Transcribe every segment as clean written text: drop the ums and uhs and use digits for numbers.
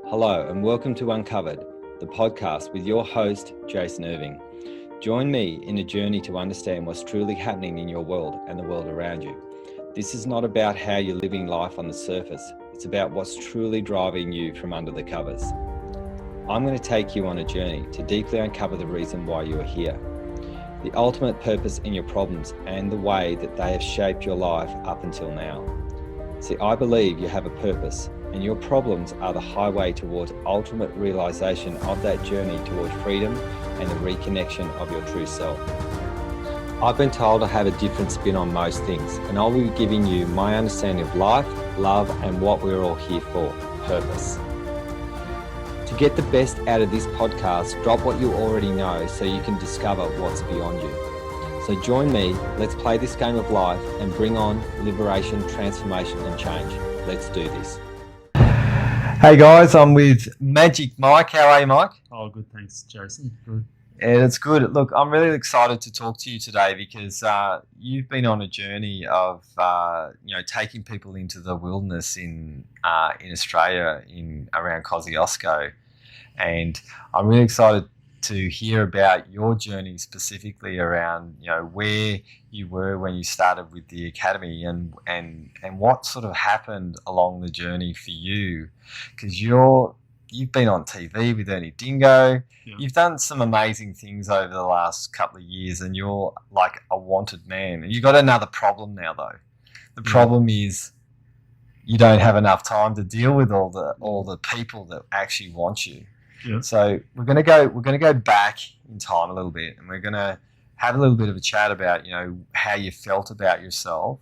Hello and welcome to Uncovered, the podcast with your host, Jason Irving. Join me in a journey to understand what's truly happening in your world and the world around you. This is not about how you're living life on the surface. It's about what's truly driving you from under the covers. I'm going to take you on a journey to deeply uncover the reason why you are here, the ultimate purpose in your problems and the way that they have shaped your life up until now. See, I believe you have a purpose, and your problems are the highway towards ultimate realization of that journey towards freedom and the reconnection of your true self. I've been told I have a different spin on most things, and I'll be giving you my understanding of life, love, and what we're all here for, purpose. To get the best out of this podcast, drop what you already know so you can discover what's beyond you. So join me, let's play this game of life and bring on liberation, transformation, and change. Let's do this. Hey guys, I'm with Magic Mike. How are you, Mike? Oh, good. Thanks, Jason. Good. Yeah, that's good. Look, I'm really excited to talk to you today because you've been on a journey of taking people into the wilderness in Australia, around Kosciuszko, and I'm really excited to hear about your journey specifically around where you were when you started with the academy and what sort of happened along the journey for you, because you've been on TV with Ernie Dingo. Yeah. You've done some amazing things over the last couple of years, and you're like a wanted man. And you've got another problem now, though. The problem is you don't have enough time to deal with all the people that actually want you. Yeah. So we're gonna go back in time a little bit, and we're gonna have a little bit of a chat about how you felt about yourself,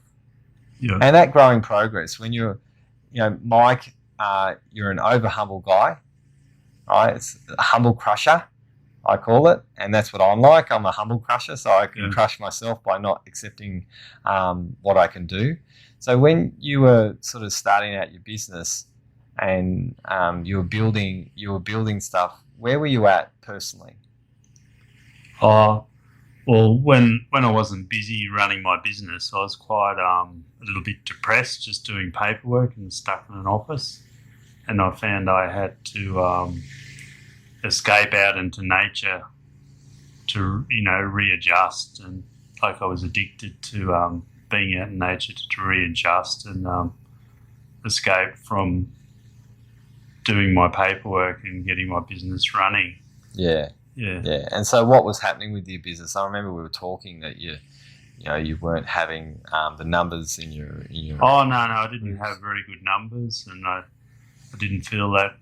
Yeah. and that growing progress. When you're, Mike, you're an over humble guy, right? It's a humble crusher, I call it, and that's what I'm like. I'm a humble crusher, so I can crush myself by not accepting what I can do. So when you were sort of starting out your business and you were building stuff, where were you at personally? Well, when I wasn't busy running my business, I was quite a little bit depressed, just doing paperwork and stuck in an office. And I found I had to escape out into nature to readjust, and like I was addicted to being out in nature to readjust and escape from doing my paperwork and getting my business running. Yeah. And so what was happening with your business? I remember we were talking that you weren't having the numbers in your. Oh no, I didn't have very good numbers, and I didn't feel that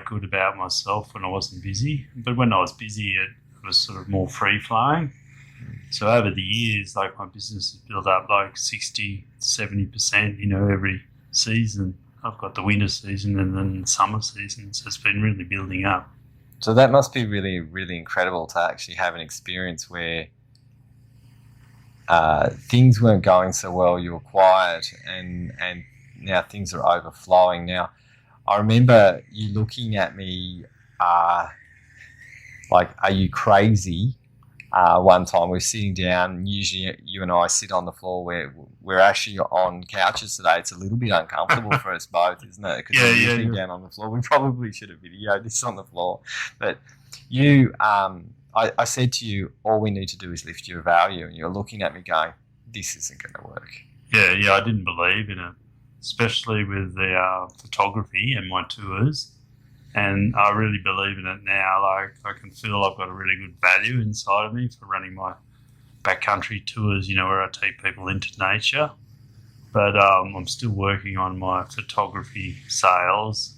good about myself when I wasn't busy. But when I was busy, it was sort of more free flowing. So over the years, my business has built up 60, 70%, every season. I've got the winter season and then the summer season, so it's been really building up. So that must be really, really incredible to actually have an experience where things weren't going so well, you were quiet, and now things are overflowing. Now, I remember you looking at me like, are you crazy? One time we're sitting down, usually you and I sit on the floor, where we're actually on couches today. It's a little bit uncomfortable for us both, isn't it? Because we're sitting down on the floor. We probably should have videoed this on the floor. But you, I said to you, all we need to do is lift your value, and you're looking at me going, this isn't going to work. Yeah, I didn't believe in it, especially with the photography and my tours. And I really believe in it now. I can feel I've got a really good value inside of me for running my backcountry tours, where I take people into nature. But I'm still working on my photography sales,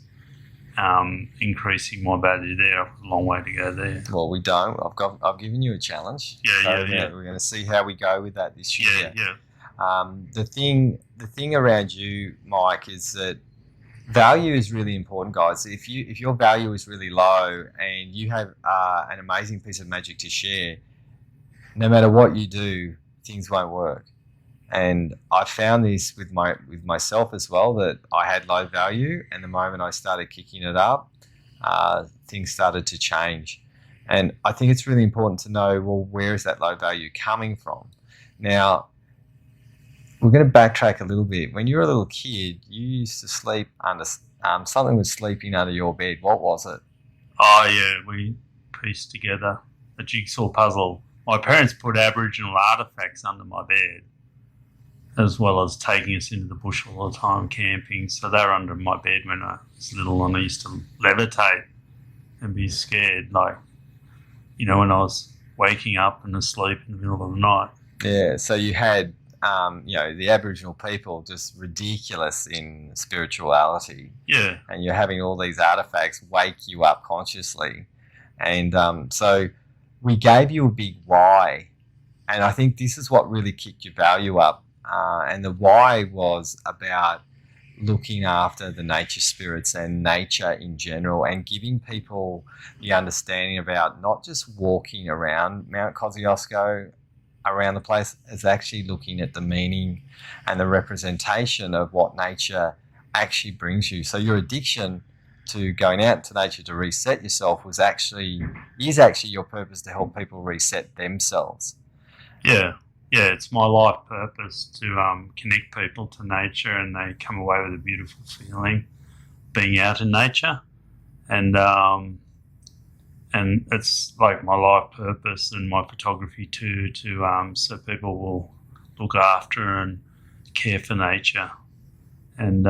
increasing my value there. I've got a long way to go there. Well, we don't. I've given you a challenge. Yeah. We're going to see how we go with that this year. Yeah. The thing around you, Mike, is that value is really important, guys. If your value is really low and you have an amazing piece of magic to share, no matter what you do, things won't work. And I found this with myself as well, that I had low value, and the moment I started kicking it up, things started to change. And I think it's really important to know, well, where is that low value coming from? Now, we're going to backtrack a little bit. When you were a little kid, you used to sleep under something was sleeping under your bed. What was it? Oh, yeah, we pieced together a jigsaw puzzle. My parents put Aboriginal artefacts under my bed, as well as taking us into the bush all the time camping. So they were under my bed when I was little, and I used to levitate and be scared, like, when I was waking up and asleep in the middle of the night. Yeah, so you had, the Aboriginal people just ridiculous in spirituality. Yeah. And you're having all these artefacts wake you up consciously. And so we gave you a big why. And I think this is what really kicked your value up. And the why was about looking after the nature spirits and nature in general, and giving people the understanding about not just walking around Mount Kosciuszko around the place, is actually looking at the meaning and the representation of what nature actually brings you. So your addiction to going out to nature to reset yourself is actually your purpose, to help people reset themselves. Yeah. Yeah, it's my life purpose to connect people to nature, and they come away with a beautiful feeling being out in nature. And it's like my life purpose and my photography too, so people will look after and care for nature. And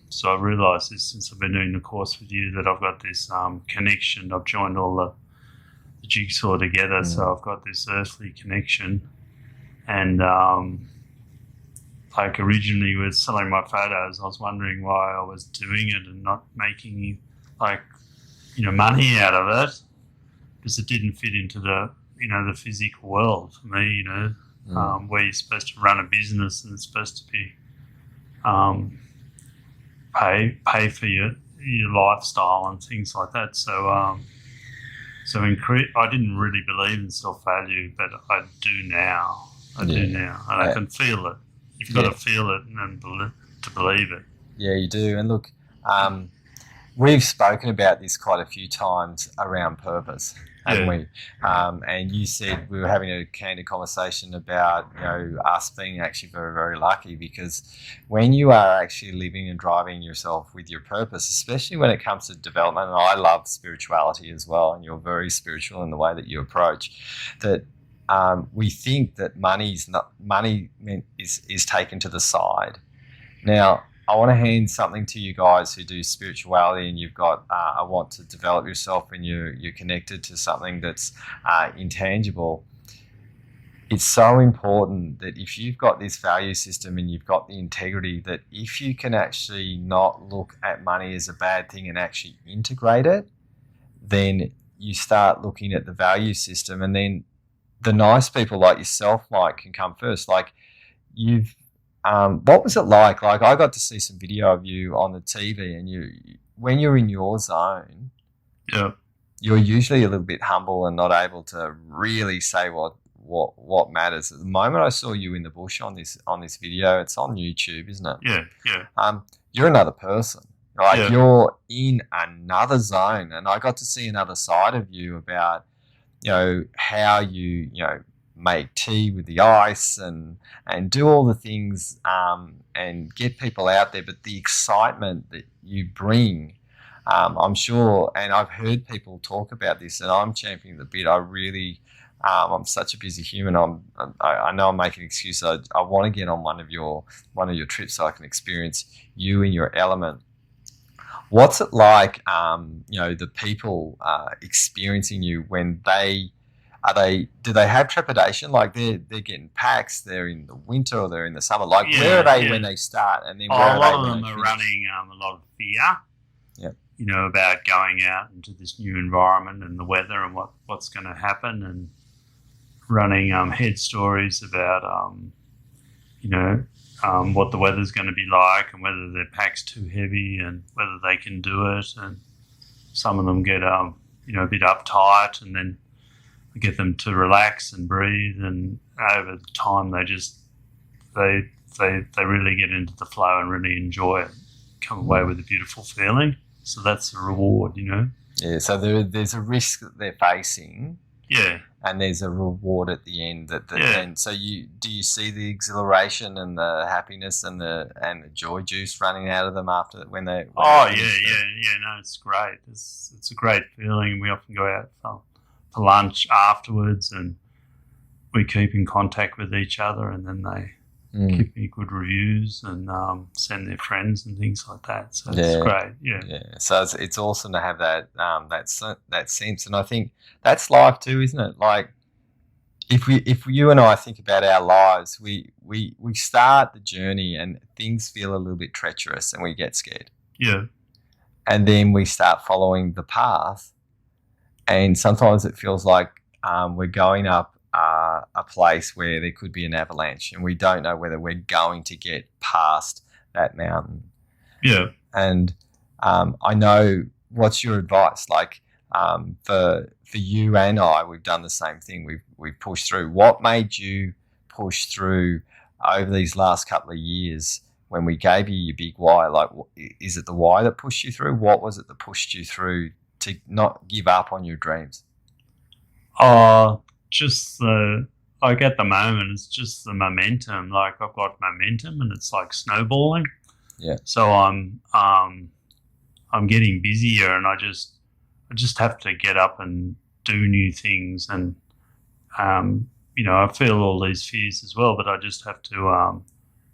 so I realised this since I've been doing the course with you, that I've got this connection. I've joined all the jigsaw together, so I've got this earthly connection. And like originally with selling my photos, I was wondering why I was doing it and not making money out of it, because it didn't fit into the the physical world for me. Where you're supposed to run a business and it's supposed to be pay for your lifestyle and things like that. So I didn't really believe in self-value, but I do now. And I can feel it. You've got to feel it and to believe it. Yeah, you do. And look, we've spoken about this quite a few times around purpose, haven't we? And you said we were having a candid conversation about us being actually very, very lucky, because when you are actually living and driving yourself with your purpose, especially when it comes to development, and I love spirituality as well, and you're very spiritual in the way that you approach that. We think that money is taken to the side. Now, I want to hand something to you guys who do spirituality, and you've got I want to develop yourself, and you're connected to something that's intangible. It's so important that if you've got this value system and you've got the integrity, that if you can actually not look at money as a bad thing and actually integrate it, then you start looking at the value system, and then the nice people like yourself, Mike, can come first. Like you've, what was it like? Like I got to see some video of you on the TV, and when you're in your zone, you're usually a little bit humble and not able to really say what matters. At the moment I saw you in the bush on this video, it's on YouTube, isn't it? Yeah. You're another person. Like you're in another zone, and I got to see another side of you about how you make tea with the ice and do all the things and get people out there. But the excitement that you bring, I'm sure, and I've heard people talk about this, and I'm championing the bit. I really, I'm such a busy human. I know I'm making an excuse. I want to get on one of your trips so I can experience you in your element. What's it like, the people experiencing you when do they have trepidation? Like they're getting packs, they're in the winter or they're in the summer. Like where are they when they start? And then where a lot are they of them are running a lot of fear. About going out into this new environment and the weather and what's going to happen, and running head stories about what the weather's going to be like, and whether their pack's too heavy and whether they can do it. And some of them get a bit uptight, and then we get them to relax and breathe, and over time they really get into the flow and really enjoy it, come away with a beautiful feeling. So that's the reward. Yeah, so there's a risk that they're facing, Yeah. And there's a reward at the end. Yeah. And so do you see the exhilaration and the happiness and the joy juice running out of them after when they? Oh yeah. No, it's great. It's a great feeling. We often go out for lunch afterwards, and we keep in contact with each other, and then they give me good reviews and send their friends and things like that. So it's great. Yeah. So it's awesome to have that that sense, and I think that's life too, isn't it? Like if you and I think about our lives, we start the journey and things feel a little bit treacherous, and we get scared. Yeah. And then we start following the path, and sometimes it feels like we're going up a place where there could be an avalanche, and we don't know whether we're going to get past that mountain. Yeah. And I know, what's your advice? Like for you and I, we've done the same thing. We've pushed through. What made you push through over these last couple of years when we gave you your big why? Like, is it the why that pushed you through? What was it that pushed you through to not give up on your dreams? Just like at the moment, it's just the momentum. Like I've got momentum, and it's like snowballing. Yeah. So I'm getting busier, and I just have to get up and do new things. And I feel all these fears as well, but I just have to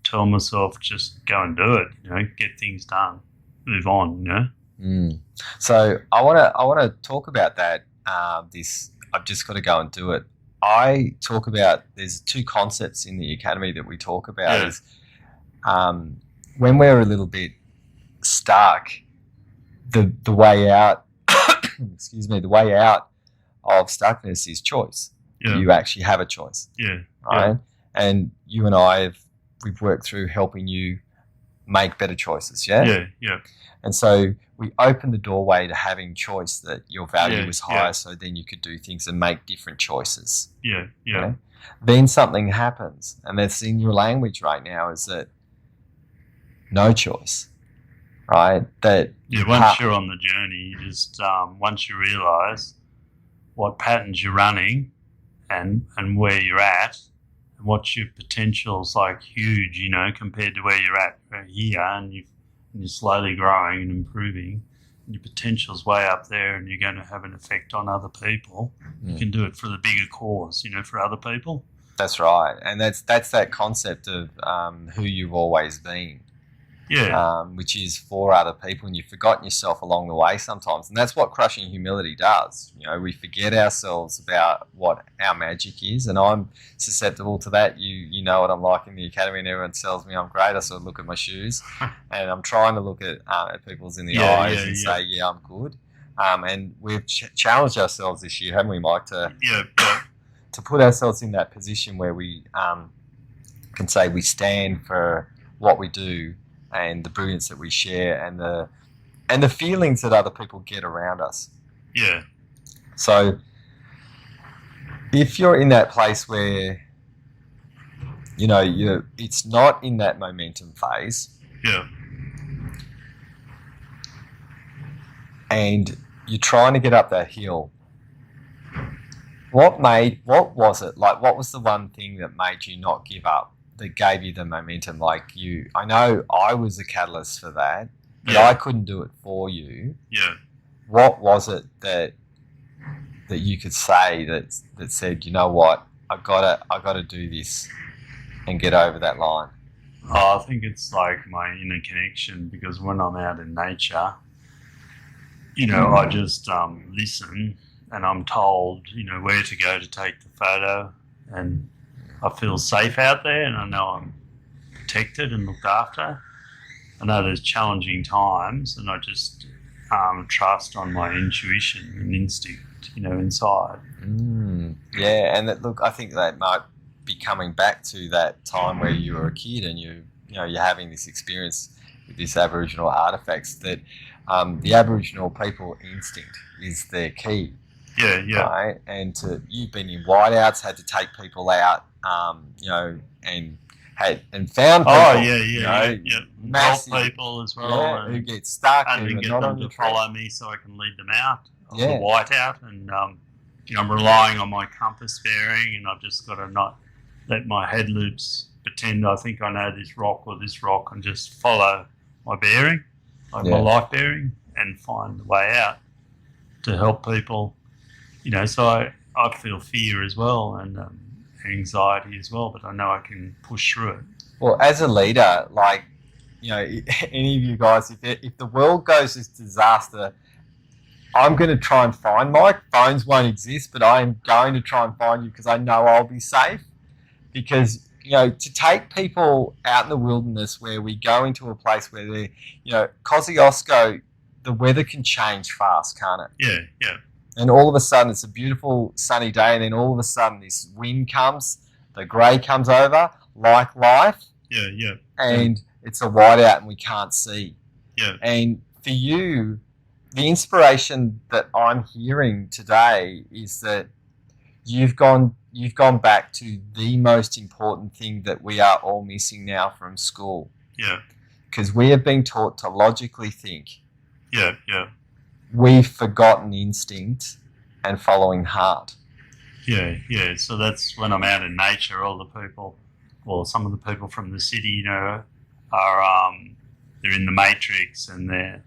tell myself just go and do it. Get things done, move on. So I want to talk about that. I've just got to go and do it. I talk about, there's two concepts in the academy that we talk about. Yeah. Is when we're a little bit stuck, the way out, excuse me, the way out of stuckness is choice. Yeah. You actually have a choice. Yeah. Right. Yeah. And you and I we've worked through helping you make better choices. Yeah. Yeah. Yeah. And so we opened the doorway to having choice, that your value was higher, so then you could do things and make different choices. Yeah, yeah. Okay? Then something happens, and that's in your language right now, is that no choice, right? That once you're on the journey, you just once you realise what patterns you're running and where you're at, and what your potential's like huge, compared to where you're at here, and you're slowly growing and improving, and your potential's way up there, and you're going to have an effect on other people. You can do it for the bigger cause, for other people. That's right. And that's that concept of who you've always been. Yeah. Which is for other people, and you've forgotten yourself along the way sometimes. And that's what crushing humility does. We forget ourselves about what our magic is, and I'm susceptible to that. You know what I'm like in the academy, and everyone tells me I'm great. I sort of look at my shoes, and I'm trying to look at people's in the eyes and say, yeah, I'm good. And we've challenged ourselves this year, haven't we, Mike, to put ourselves in that position where we can say we stand for what we do, and the brilliance that we share, and the feelings that other people get around us. Yeah. So if you're in that place where it's not in that momentum phase, yeah, and you're trying to get up that hill, what was it? Like, what was the one thing that made you not give up, that gave you the momentum? I know I was a catalyst for that, but I couldn't do it for you. Yeah. What was it that you could say that said, you know what, I gotta do this and get over that line? I think it's like my inner connection, because when I'm out in nature, I just listen, and I'm told, where to go to take the photo, and I feel safe out there, and I know I'm protected and looked after. I know there's challenging times, and I just trust on my intuition and instinct, inside. Yeah, and look, I think that might be coming back to that time where you were a kid, and you're having this experience with these Aboriginal artifacts, that the Aboriginal people instinct is their key. Yeah, yeah. Right? And you've been in whiteouts, had to take people out, and found people. Oh, yeah. Massive people as well. Who get stuck. And get them to follow me so I can lead them out of the whiteout. And I'm relying on my compass bearing, and I've just got to not let my head loops pretend I think I know this rock or this rock, and just follow my bearing, like my life bearing, and find the way out to help people. So I feel fear as well, and anxiety as well, but I know I can push through it. Well, as a leader, like, any of you guys, if the world goes this disaster, I'm going to try and find Mike. Phones won't exist, but I am going to try and find you because I know I'll be safe. Because, to take people out in the wilderness where we go into a place where they're, Kosciuszko, the weather can change fast, can't it? Yeah, yeah. And all of a sudden it's a beautiful sunny day, and then all of a sudden this wind comes, the grey comes over, like life. Yeah, yeah. And it's a whiteout and we can't see. Yeah. And for you, the inspiration that I'm hearing today is that you've gone back to the most important thing that we are all missing now from school. Yeah. Because we have been taught to logically think. Yeah, yeah. We've forgotten instinct and following heart. Yeah, yeah. So that's when I'm out in nature, all the people, well, some of the people from the city, are they're in the matrix, and they're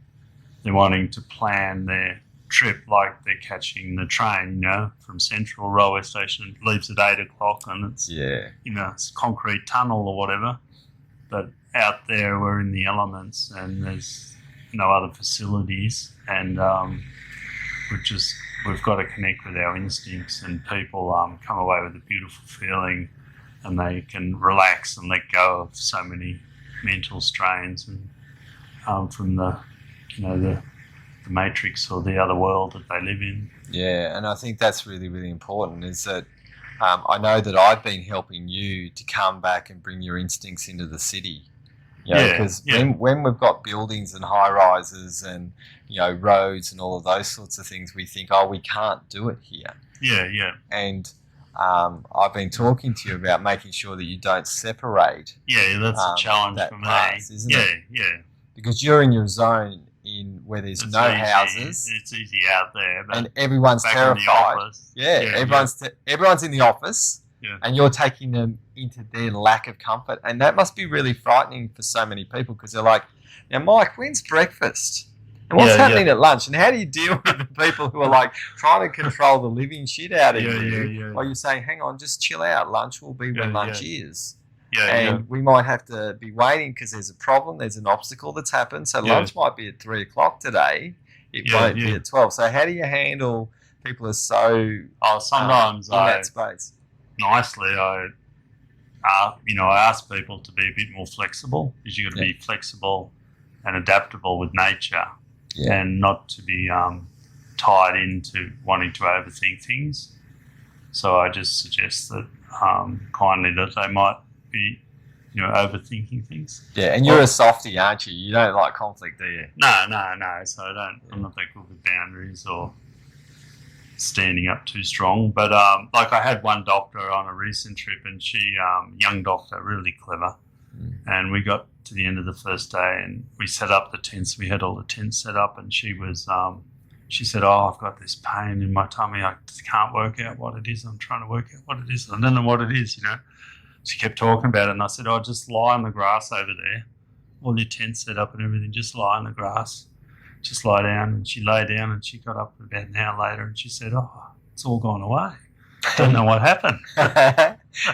wanting to plan their trip like they're catching the train, from Central Railway Station. It leaves at 8 o'clock, and it's it's a concrete tunnel or whatever. But out there, we're in the elements, and there's no other facilities, and we've got to connect with our instincts, and people come away with a beautiful feeling, and they can relax and let go of so many mental strains, and from the matrix or the other world that they live in. Yeah, and I think that's really, really important, is that I know that I've been helping you to come back and bring your instincts into the city. Because when we've got buildings and high rises and roads and all of those sorts of things, we think, we can't do it here. Yeah, yeah. And I've been talking to you about making sure that you don't separate. Yeah, that's a challenge for me. Class, isn't it? Yeah. Because you're in your zone where there's no houses. It's easy out there, but and everyone's terrified. Everyone's in the office. Yeah. And you're taking them into their lack of comfort. And that must be really frightening for so many people, because they're like, now, Mike, when's breakfast? And what's happening at lunch? And how do you deal with the people who are like trying to control the living shit out of you while you're saying, hang on, just chill out. Lunch will be when lunch is. We might have to be waiting because there's a problem, there's an obstacle that's happened. So lunch might be at 3 o'clock today. It won't be at 12. So how do you handle people who are so sometimes in that space? Nicely, I ask people to be a bit more flexible, because you've got to be flexible and adaptable with nature, and not to be tied into wanting to overthink things. So I just suggest that kindly that they might be, overthinking things. Yeah, and you're a softie, aren't you? You don't like conflict, do you? No. So I'm not that good with boundaries or standing up too strong. But like I had one doctor on a recent trip, and she, young doctor, really clever. And we got to the end of the first day, and we set up the tents. We had all the tents set up, and she said, I've got this pain in my tummy. I just can't work out what it is. I'm trying to work out what it is. I don't know what it is, She kept talking about it, and I said, just lie on the grass over there. All your tents set up and everything, just lie on the grass. Just lie down. And she lay down, and she got up about an hour later, and she said, it's all gone away. I don't know what happened.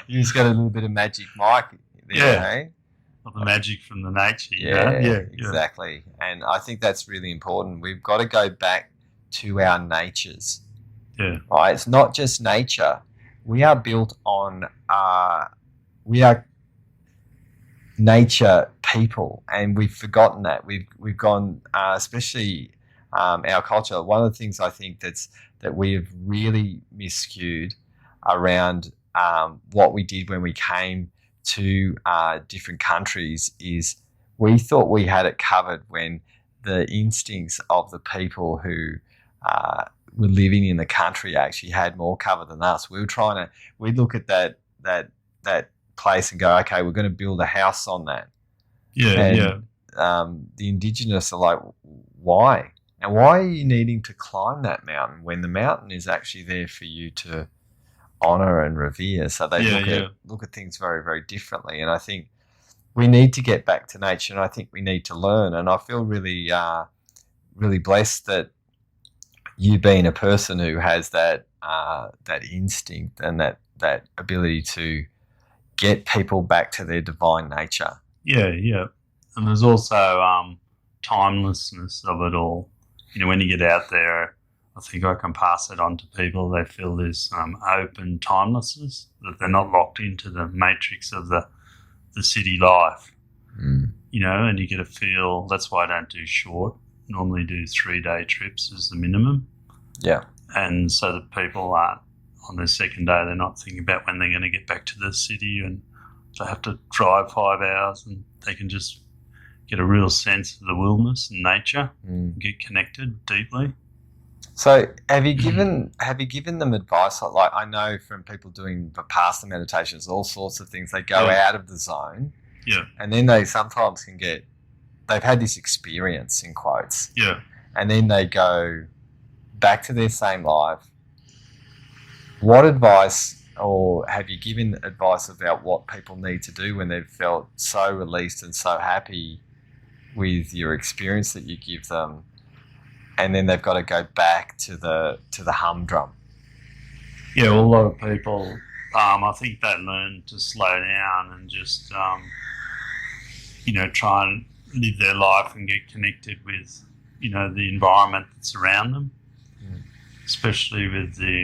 You just got a little bit of magic, Mike. There, Well, the magic from the nature. Exactly. And I think that's really important. We've got to go back to our natures. Yeah. Right? It's not just nature. We are built on, we are nature people, and we've forgotten that. We've gone, especially our culture. One of the things I think that we have really miscued around what we did when we came to different countries is we thought we had it covered, when the instincts of the people who were living in the country actually had more cover than us. We'd look at that place and go, okay, we're going to build a house on that. The Indigenous are like, why? And why are you needing to climb that mountain when the mountain is actually there for you to honor and revere? So they look at things very, very differently. And I think we need to get back to nature, and I think we need to learn. And I feel really, really blessed that you being a person who has that instinct and that ability to get people back to their divine nature. Yeah. And there's also timelessness of it all. When you get out there, I think I can pass it on to people. They feel this open timelessness, that they're not locked into the matrix of the city life. And you get a feel. That's why I don't do short. Normally do 3-day trips as the minimum. Yeah. And so that people aren't on their second day, they're not thinking about when they're going to get back to the city and they have to drive 5 hours, and they can just get a real sense of the wilderness and nature, get connected deeply. So have you given them advice? Like I know from people doing Vipassana meditations, all sorts of things, they go out of the zone. Yeah. And then they sometimes they've had this experience in quotes. Yeah. And then they go back to their same life. What advice, or have you given advice about what people need to do when they've felt so released and so happy with your experience that you give them, and then they've got to go back to the humdrum? Yeah, well, a lot of people, I think they learn to slow down and just, try and live their life and get connected with, the environment that's around them, especially with the,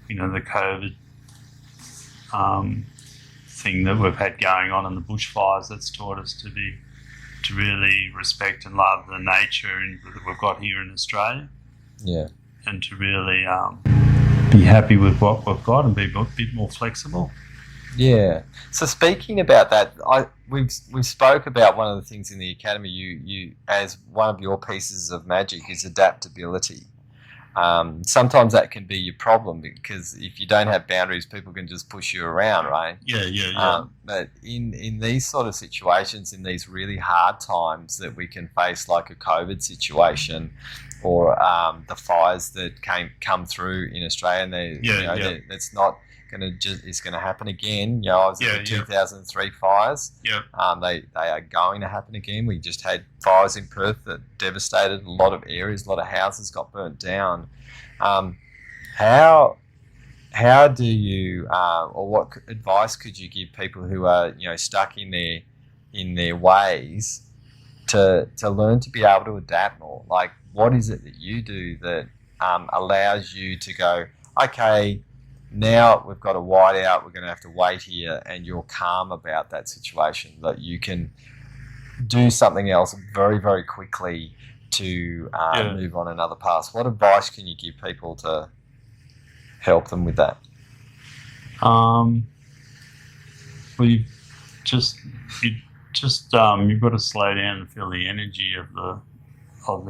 the COVID thing that we've had going on in the bushfires. That's taught us to really respect and love the nature that we've got here in Australia. Yeah. And to really be happy with what we've got and be a bit more flexible. Yeah. So speaking about that, we've spoke about one of the things in the academy. You as one of your pieces of magic is adaptability. Sometimes that can be your problem, because if you don't have boundaries, people can just push you around, right? Yeah. But in these sort of situations, in these really hard times that we can face, like a COVID situation, or the fires that come through in Australia, and that's not it's going to happen again. I was at the 2003 fires. Yeah. They are going to happen again. We just had fires in Perth that devastated a lot of areas. A lot of houses got burnt down. How do you, or what advice could you give people who are stuck in their ways to learn to be able to adapt more? Like, what is it that you do that allows you to go, okay, now we've got a whiteout, we're going to have to wait here, and you're calm about that situation, that you can do something else very, very quickly to move on another path? What advice can you give people to help them with that? You've got to slow down and feel the energy of the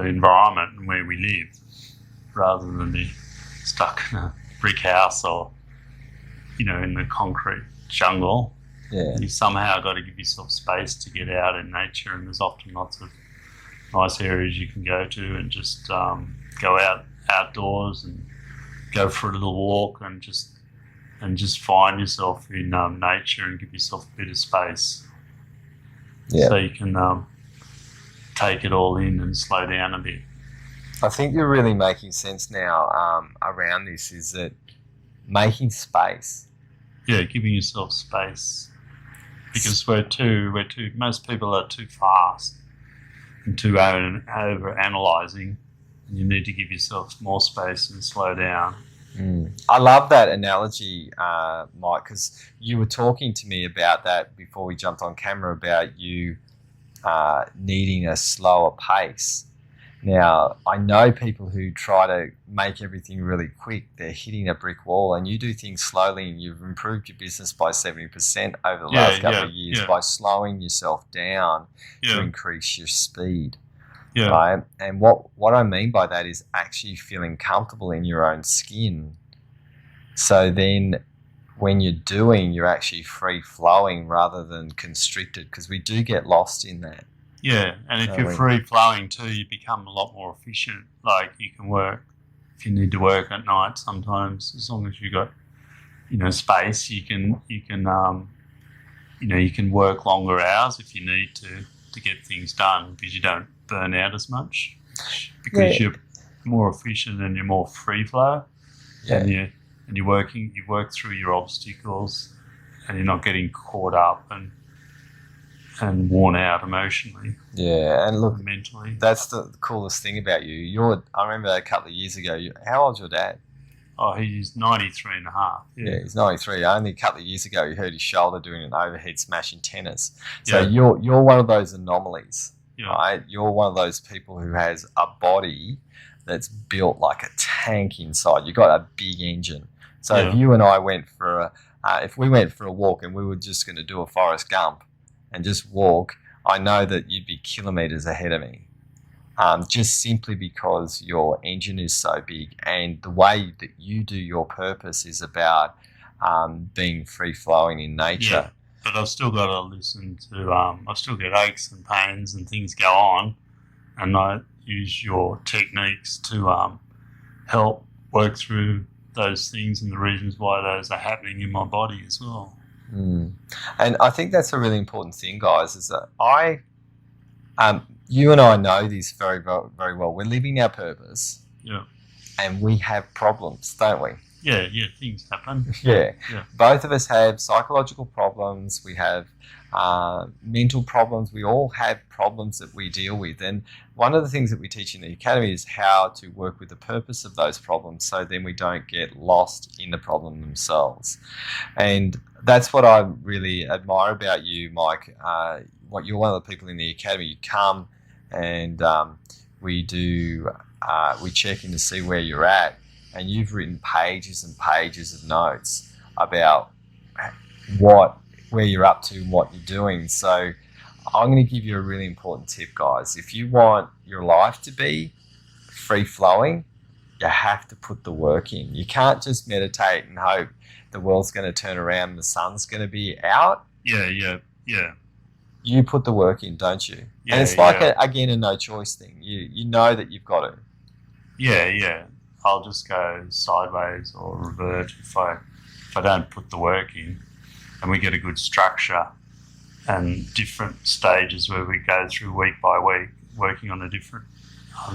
environment and where we live, rather than be stuck in a brick house or in the concrete jungle. Yeah. You somehow got to give yourself space to get out in nature, and there's often lots of nice areas you can go to and just go outdoors and go for a little walk and just find yourself in nature and give yourself a bit of space. Yeah. So you can take it all in and slow down a bit. I think you're really making sense now around this, is that making space. Yeah, giving yourself space, because most people are too fast and too over analysing, and you need to give yourself more space and slow down. I love that analogy, Mike, because you were talking to me about that before we jumped on camera, about you needing a slower pace. Now, I know people who try to make everything really quick. They're hitting a brick wall, and you do things slowly, and you've improved your business by 70% over the last couple of years by slowing yourself down to increase your speed. Yeah. Right? And what I mean by that is actually feeling comfortable in your own skin. So then when you're actually free flowing rather than constricted, because we do get lost in that. Yeah, and if you're Going. free flowing too, you become a lot more efficient. Like you can work if you need to work at night sometimes, as long as you got space, you can you can work longer hours if you need to get things done because you don't burn out as much because you're more efficient and you're more free flow. Yeah. And you work through your obstacles and you're not getting caught up and worn out emotionally. Yeah, and look, mentally. That's the coolest thing about you. I remember a couple of years ago, how old's your dad? Oh, he's 93 and a half. Yeah, he's 93. Only a couple of years ago, he hurt his shoulder doing an overhead smash in tennis. So you're one of those anomalies, right? You're one of those people who has a body that's built like a tank inside. You've got a big engine. So if you and I went for if we went for a walk and we were just going to do a Forrest Gump and just walk, I know that you'd be kilometres ahead of me. Just simply because your engine is so big and the way that you do your purpose is about being free-flowing in nature. Yeah, but I've still got to listen to, I still get aches and pains and things go on, and I use your techniques to help work through those things and the reasons why those are happening in my body as well. And I think that's a really important thing, guys, is that you and I know this very, very well. We're living our purpose. Yeah. And we have problems, don't we? Yeah, things happen. Yeah. Both of us have psychological problems. We have mental problems. We all have problems that we deal with. And one of the things that we teach in the academy is how to work with the purpose of those problems so then we don't get lost in the problem themselves. And that's what I really admire about you, Mike. You're one of the people in the academy. You come and we check in to see where you're at, and you've written pages and pages of notes about where you're up to and what you're doing. So I'm going to give you a really important tip, guys. If you want your life to be free-flowing, you have to put the work in. You can't just meditate and hope the world's going to turn around and the sun's going to be out. Yeah. You put the work in, don't you? Yeah, and it's like, a no-choice thing. You know that you've got to. Yeah. I'll just go sideways or revert if I don't put the work in. And we get a good structure and different stages where we go through week by week, working on a different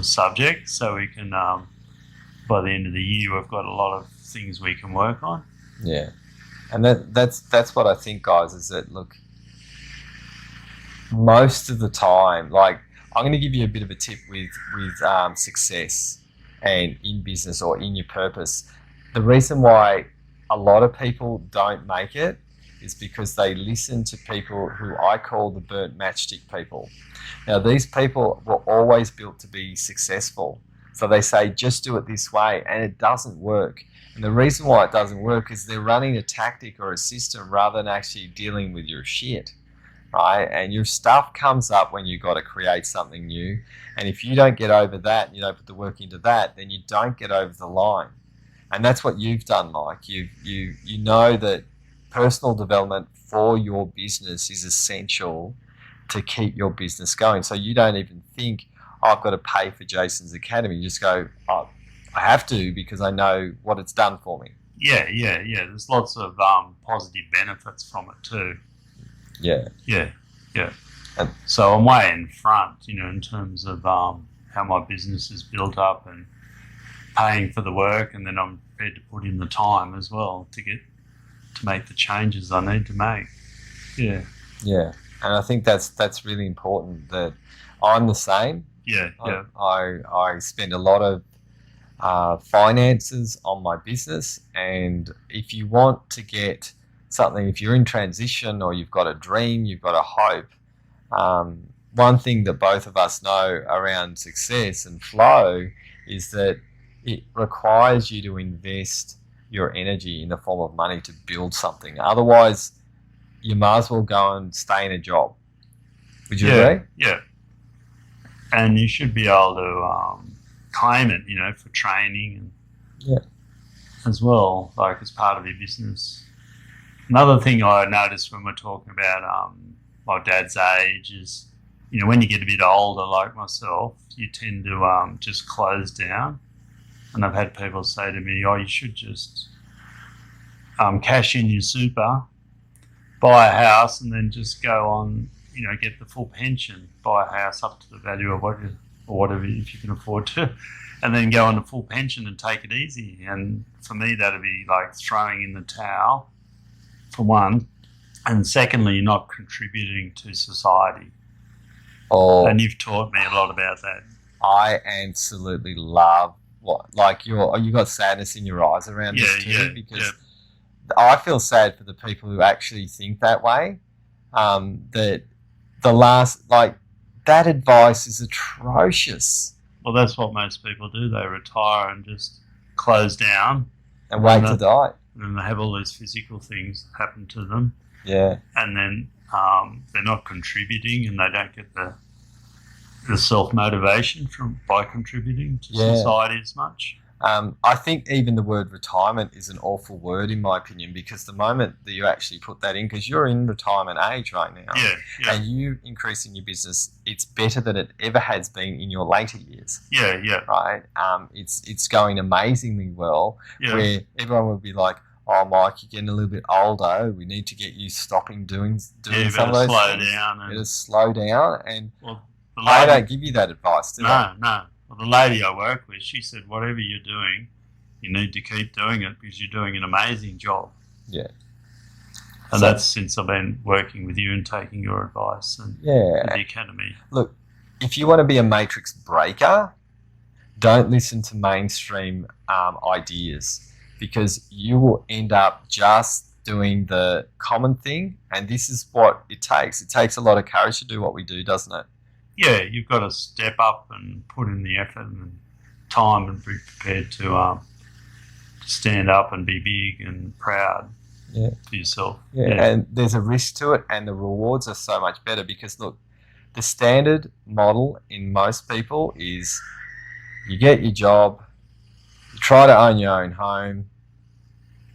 subject. So we can, by the end of the year, we've got a lot of things we can work on. Yeah. And that's what I think, guys, is that, look, most of the time, like, I'm going to give you a bit of a tip with success and in business or in your purpose. The reason why a lot of people don't make it is because they listen to people who I call the burnt matchstick people. Now, these people were always built to be successful. So they say, just do it this way, and it doesn't work. And the reason why it doesn't work is they're running a tactic or a system rather than actually dealing with your shit. Right? And your stuff comes up when you've got to create something new. And if you don't get over that, and you don't put the work into that, then you don't get over the line. And that's what you've done, Mike. You know that personal development for your business is essential to keep your business going. So you don't even think, I've got to pay for Jason's Academy. You just go, I have to because I know what it's done for me. Yeah. There's lots of positive benefits from it too. Yeah. And so I'm way in front, in terms of how my business is built up and paying for the work, and then I'm prepared to put in the time as well to make the changes I need to make. Yeah. And I think that's really important. That I'm the same. Yeah. I spend a lot of finances on my business, and if you want to get something, if you're in transition or you've got a dream, you've got a hope, one thing that both of us know around success and flow is that it requires you to invest your energy in the form of money to build something. Otherwise, you might as well go and stay in a job. Would you agree? Yeah. And you should be able to claim it, for training and as well, like as part of your business. Another thing I noticed when we're talking about my dad's age is when you get a bit older, like myself, you tend to just close down. And I've had people say to me, "Oh, you should just cash in your super, buy a house, and then just go on, get the full pension, buy a house up to the value of whatever if you can afford to, and then go on the full pension and take it easy." And for me, that'd be like throwing in the towel, for one, and secondly, you're not contributing to society. Oh, and you've taught me a lot about that. I absolutely love you got sadness in your eyes around this too, because I feel sad for the people who actually think that way. That that advice is atrocious. Well, that's what most people do. They retire and just close down and wait to die. And then they have all those physical things happen to them. Yeah. And then they're not contributing, and they don't get the self-motivation by contributing to society as much. I think even the word retirement is an awful word, in my opinion, because the moment that you actually put that in, because you're in retirement age right now, and you increasing your business, it's better than it ever has been in your later years. Right? It's going amazingly well, where everyone will be like, "Oh, Mike, you're getting a little bit older. We need to get you stopping doing some of those things. You better slow down." And I don't give you that advice, do I? No. Well, the lady I work with, she said, whatever you're doing, you need to keep doing it because you're doing an amazing job. Yeah. And that's since I've been working with you and taking your advice and with the academy. Look, if you want to be a matrix breaker, don't listen to mainstream ideas, because you will end up just doing the common thing, and this is what it takes. It takes a lot of courage to do what we do, doesn't it? Yeah, you've got to step up and put in the effort and time and be prepared to stand up and be big and proud for yourself. Yeah, and there's a risk to it, and the rewards are so much better, because, look, the standard model in most people is you get your job, you try to own your own home,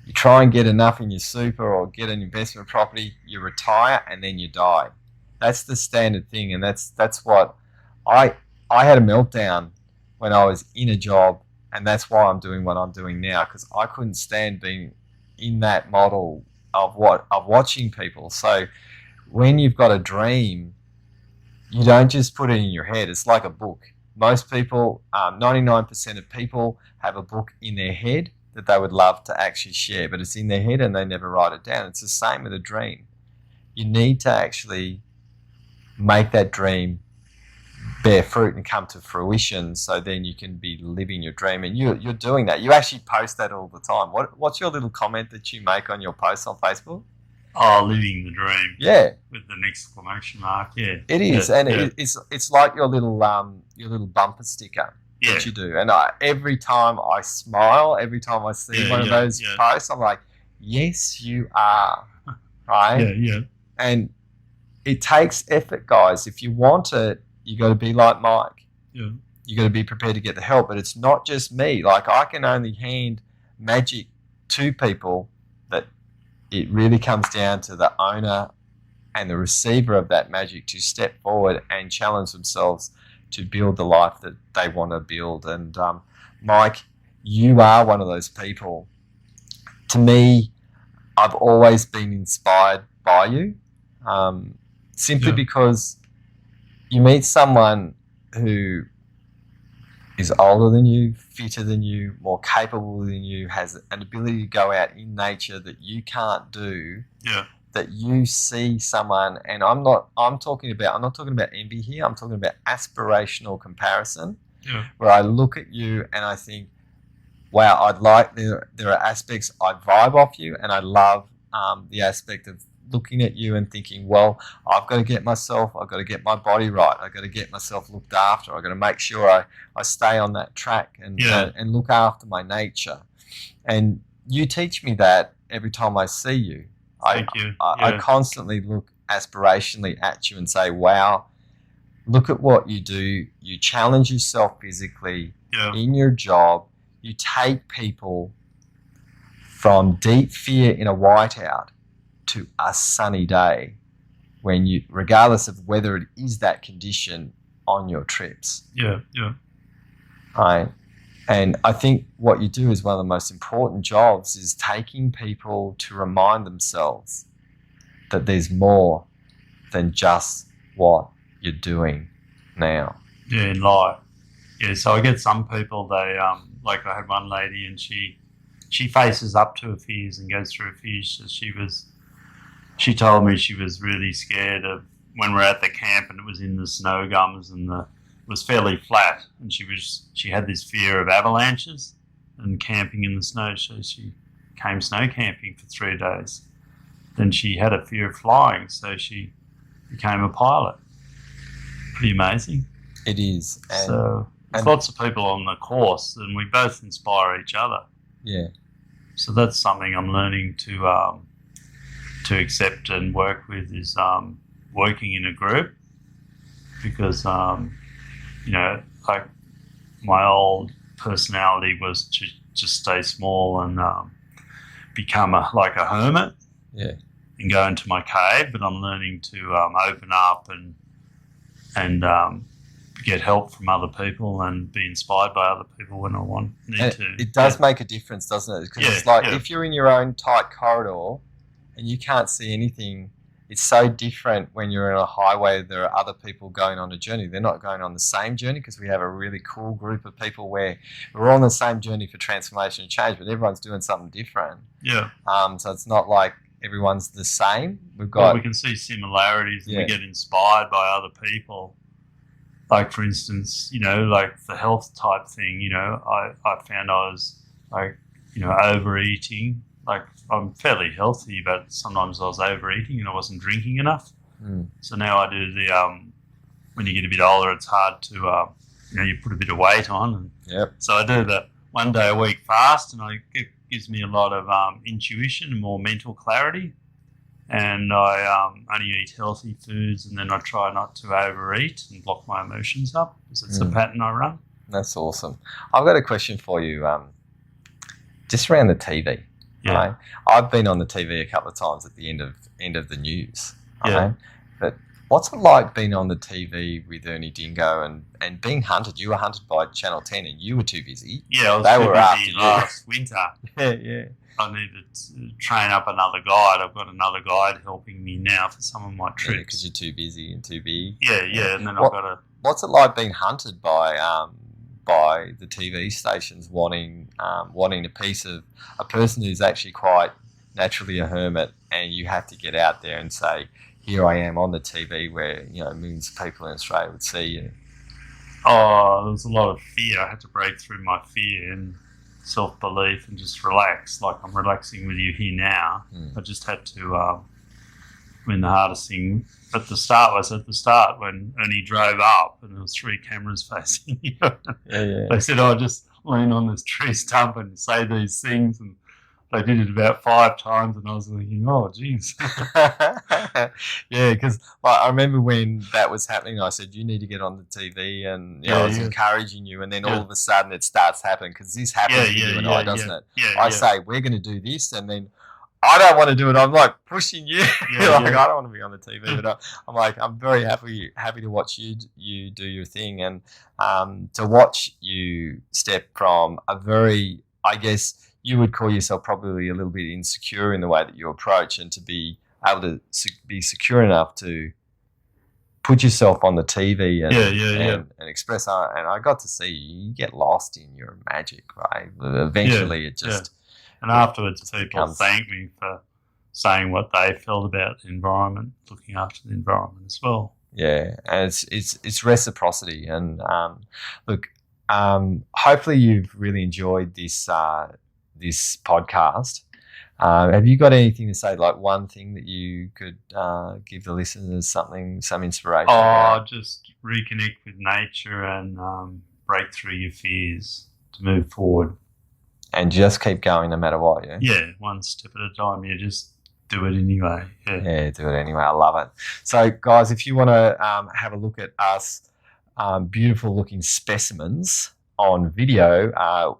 you try and get enough in your super or get an investment property, you retire, and then you die. That's the standard thing, and that's what I had a meltdown when I was in a job, and that's why I'm doing what I'm doing now, because I couldn't stand being in that model of watching people. So when you've got a dream, you don't just put it in your head. It's like a book. Most people, 99% of people have a book in their head that they would love to actually share, but it's in their head and they never write it down. It's the same with a dream. You need to actually make that dream bear fruit and come to fruition, so then you can be living your dream. And you're doing that. You actually post that all the time. What's your little comment that you make on your posts on Facebook? Oh, living the dream. Yeah. With an exclamation mark. Yeah. It is, and it's like your little bumper sticker that you do. And every time I smile, every time I see one of those posts, I'm like, yes, you are. Right? Yeah. And it takes effort, guys. If you want it, you got to be like Mike. Yeah. You got to be prepared to get the help. But it's not just me. Like, I can only hand magic to people that it really comes down to the owner and the receiver of that magic to step forward and challenge themselves to build the life that they want to build. And Mike, you are one of those people. To me, I've always been inspired by you. Simply because you meet someone who is older than you, fitter than you, more capable than you, has an ability to go out in nature that you can't do. Yeah. That you see someone, and I'm not talking about envy here. I'm talking about aspirational comparison. Yeah. Where I look at you and I think, wow, there are aspects I vibe off you, and I love the aspect of looking at you and thinking, well, I've got to get my body right. I've got to get myself looked after. I've got to make sure I stay on that track and look after my nature. And you teach me that every time I see you. Thank you. I constantly look aspirationally at you and say, wow, look at what you do. You challenge yourself physically in your job. You take people from deep fear in a whiteout to a sunny day regardless of whether it is that condition on your trips. Yeah. Right. And I think what you do is one of the most important jobs is taking people to remind themselves that there's more than just what you're doing now. Yeah, in life. Yeah, so I get some people, they like I had one lady and she faces up to her fears and goes through her fears. So she told me she was really scared of when we're at the camp and it was in the snow gums and it was fairly flat, and she had this fear of avalanches and camping in the snow, so she came snow camping for 3 days. Then she had a fear of flying, so she became a pilot. Pretty amazing. It is. So there's lots of people on the course and we both inspire each other. Yeah. So that's something I'm learning to accept and work with, is working in a group, because like my old personality was to just stay small and become like a hermit. Yeah. And go into my cave, but I'm learning to open up and get help from other people and be inspired by other people when I need to. It does make a difference, doesn't it? Because it's like if you're in your own tight corridor and you can't see anything, it's so different when you're in a highway. There are other people going on a journey. They're not going on the same journey, because we have a really cool group of people where we're all on the same journey for transformation and change, but everyone's doing something different. Yeah. So it's not like everyone's the same. We can see similarities and we get inspired by other people. Like, for instance, like the health type thing, I found I was like, overeating. Like, I'm fairly healthy, but sometimes I was overeating and I wasn't drinking enough. So now I do when you get a bit older, it's hard to, you put a bit of weight on. So I do the 1 day a week fast, and it gives me a lot of intuition and more mental clarity. And I only eat healthy foods, and then I try not to overeat and block my emotions up, because it's a pattern I run. That's awesome. I've got a question for you, just around the TV. Yeah. Right? I've been on the TV a couple of times at the end of the news. Right? Yeah. But what's it like being on the TV with Ernie Dingo and being hunted? You were hunted by Channel 10 and you were too busy. Yeah, I was They too were busy after you. last winter. Yeah. I needed to train up another guide. I've got another guide helping me now for some of my trips. Because you're too busy and too big. Yeah. And then I've got to... What's it like being hunted by the TV stations wanting a piece of a person who's actually quite naturally a hermit, and you have to get out there and say, here I am on the TV where millions of people in Australia would see you? Oh, there was a lot of fear. I had to break through my fear and self-belief and just relax, like I'm relaxing with you here now. I just had to the hardest thing at the start was when Ernie drove up and there was 3 cameras facing you. They said, just lean on this tree stump and say these things, and they did it about 5 times, and I was thinking, oh geez. Because I remember when that was happening, I said, you need to get on the TV, and I was encouraging you, and then all of a sudden it starts happening, because this happens with you and I, doesn't it? I say, we're going to do this, and then I don't want to do it. I'm like pushing you. I don't want to be on the TV, but I'm like, I'm very happy to watch you do your thing, and to watch you step from a very, I guess you would call yourself probably a little bit insecure in the way that you approach, and to be able to be secure enough to put yourself on the TV and express. And I got to see you get lost in your magic, right? Eventually it just... And afterwards, people thank me for saying what they felt about the environment, looking after the environment as well. Yeah, and it's reciprocity. And look, hopefully you've really enjoyed this this podcast. Have you got anything to say, like one thing that you could give the listeners, some inspiration? Just reconnect with nature and break through your fears to move forward. And just keep going no matter what, Yeah, one step at a time. You just do it anyway. Yeah, do it anyway. I love it. So, guys, if you want to have a look at us beautiful-looking specimens on video,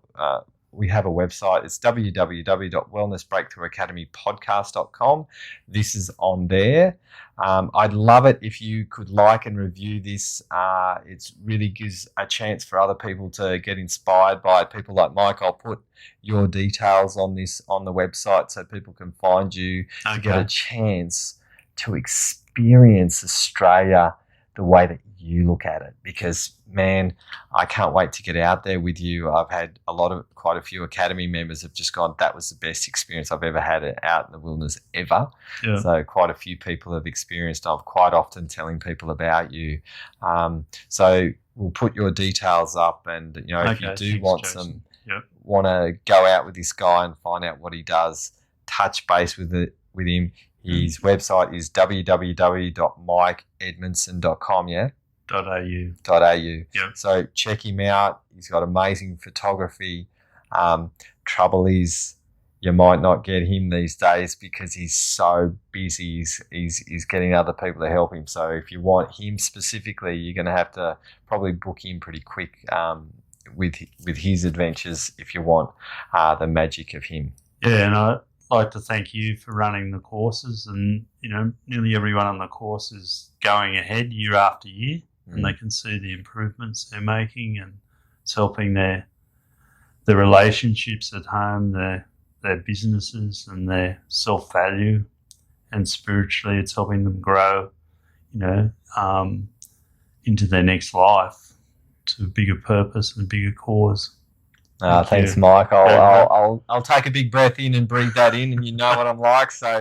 we have a website. It's www.wellnessbreakthroughacademypodcast.com. This is on there. I'd love it if you could like and review this. It really gives a chance for other people to get inspired by people like Mike. I'll put your details on the website so people can find you to get a chance to experience Australia the way that you look at it, because man, I can't wait to get out there with you. I've had quite a few academy members have just gone, that was the best experience I've ever had out in the wilderness ever. Yeah. So quite a few people have experienced. I'm quite often telling people about you. So we'll put your details up, and if you do want to go out with this guy and find out what he does, touch base with him. His website is www.mikeedmondson.com, yeah? .au. Yep. So check him out. He's got amazing photography. Trouble is, you might not get him these days because he's so busy. He's getting other people to help him. So if you want him specifically, you're going to have to probably book him pretty quick with his adventures if you want the magic of him. Yeah, and I'd like to thank you for running the courses, and nearly everyone on the course is going ahead year after year, and they can see the improvements they're making, and it's helping their relationships at home, their businesses, and their self-value, and spiritually it's helping them grow into their next life, to a bigger purpose and a bigger cause. Thanks, Mike. I'll take a big breath in and breathe that in, and you know what I'm like. So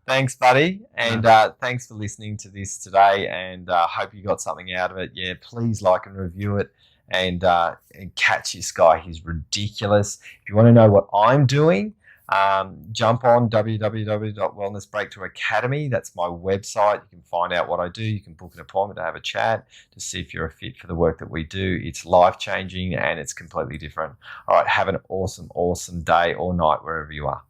thanks, buddy. And thanks for listening to this today, and hope you got something out of it. Yeah, please like and review it, and catch this guy. He's ridiculous. If you want to know what I'm doing, jump on www.wellnessbreakthroughacademy. That's my website. You can find out what I do. You can book an appointment to have a chat to see if you're a fit for the work that we do. It's life-changing and it's completely different. All right, have an awesome, awesome day or night wherever you are.